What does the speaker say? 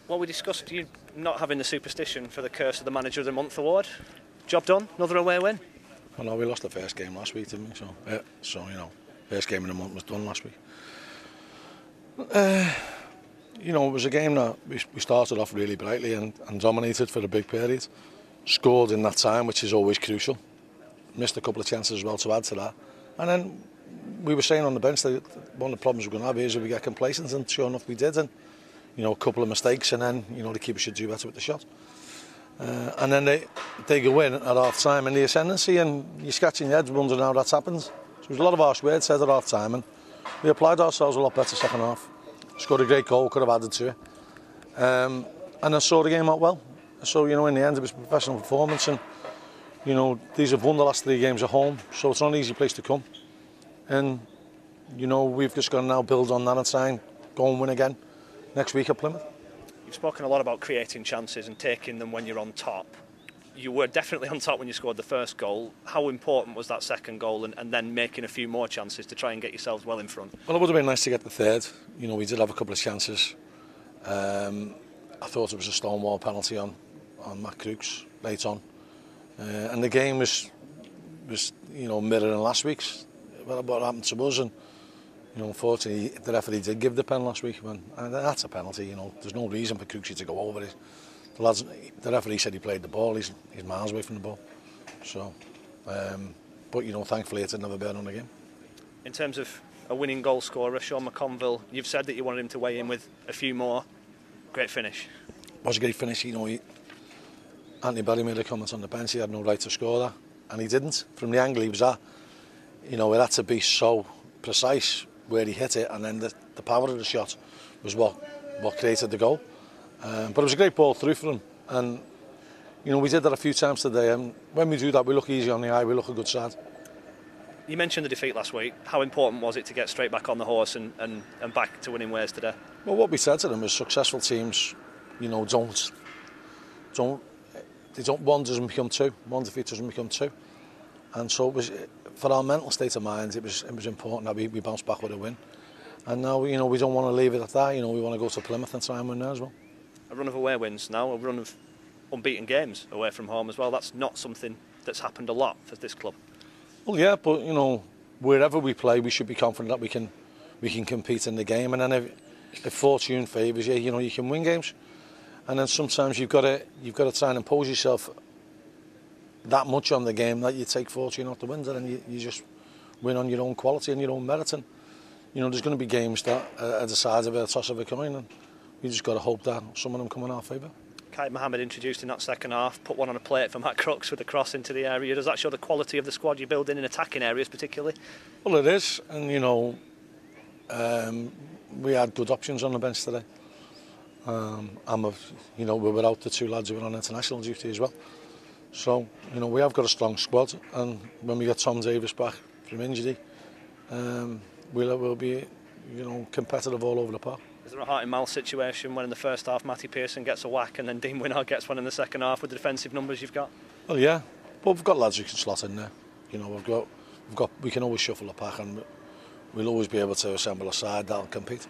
Well, we discussed you not having the superstition for the Curse of the Manager of the Month award. Job done, another away win. Well, no, we lost the first game last week, didn't we? So first game of the month was done last week. It was a game that we started off really brightly and dominated for a big period. Scored in that time, which is always crucial. Missed a couple of chances as well to add to that. And then we were saying on the bench that one of the problems we're going to have is if we get complacent, and sure enough we did. And a couple of mistakes, and then the keeper should do better with the shot. And then they go in at half time in the ascendancy, and you're scratching your head wondering how that's happened. So there was a lot of harsh words said at half time, and we applied ourselves a lot better second half. Scored a great goal, could have added to it. And I saw the game out well. So in the end it was a professional performance, and these have won the last 3 games at home, so it's not an easy place to come. And we've just got to now build on that and try and go and win again next week at Plymouth. You've spoken a lot about creating chances and taking them when you're on top. You were definitely on top when you scored the first goal. How important was that second goal and then making a few more chances to try and get yourselves well in front? Well, it would have been nice to get the third. We did have a couple of chances. I thought it was a stonewall penalty on Matt Crooks late on. And the game was mirroring last week's. What happened to us, and unfortunately the referee did give the pen last week, and that's a penalty. There's no reason for Crooksy to go over it. The referee said he played the ball. He's miles away from the ball. So, but thankfully it's another burn on the game. In terms of a winning goal scorer, Sean McConville, you've said that you wanted him to weigh in with a few more. Great finish. It was a great finish. Anthony Barry made a comment on the bench. He had no right to score that, and he didn't. From the angle he was at, it had to be so precise where he hit it, and then the power of the shot was what created the goal. But it was a great ball through for him, and we did that a few times today, and when we do that we look easy on the eye, we look a good side. You mentioned the defeat last week. How important was it to get straight back on the horse and back to winning ways today? Well, what we said to them is successful teams one doesn't become 2, one defeat doesn't become 2, and so it was, for our mental state of mind, it was important that we bounced back with a win. And now we don't want to leave it at that. We want to go to Plymouth and try and win there as well. A run of away wins now, a run of unbeaten games away from home as well. That's not something that's happened a lot for this club. Well, yeah, but wherever we play, we should be confident that we can compete in the game. And then if fortune favours you, you can win games. And then sometimes you've got to try and impose yourself that much on the game that you take fortune off the wins, and you just win on your own quality and your own merit. And there's going to be games that are decided by a toss of a coin, and we just got to hope that some of them come in our favour. Kite Mohammed introduced in that second half, put one on a plate for Matt Crooks with a cross into the area. Does that show the quality of the squad you're building in attacking areas particularly? Well, it is, and we had good options on the bench today. We were out the 2 lads who were on international duty as well. So, we have got a strong squad, and when we get Tom Davis back from injury, we'll be, competitive all over the park. Is there a heart-in-mouth situation when in the first half Matty Pearson gets a whack and then Dean Winnard gets one in the second half with the defensive numbers you've got? Well, yeah, but we've got lads who can slot in there. We can always shuffle the pack, and we'll always be able to assemble a side that'll compete.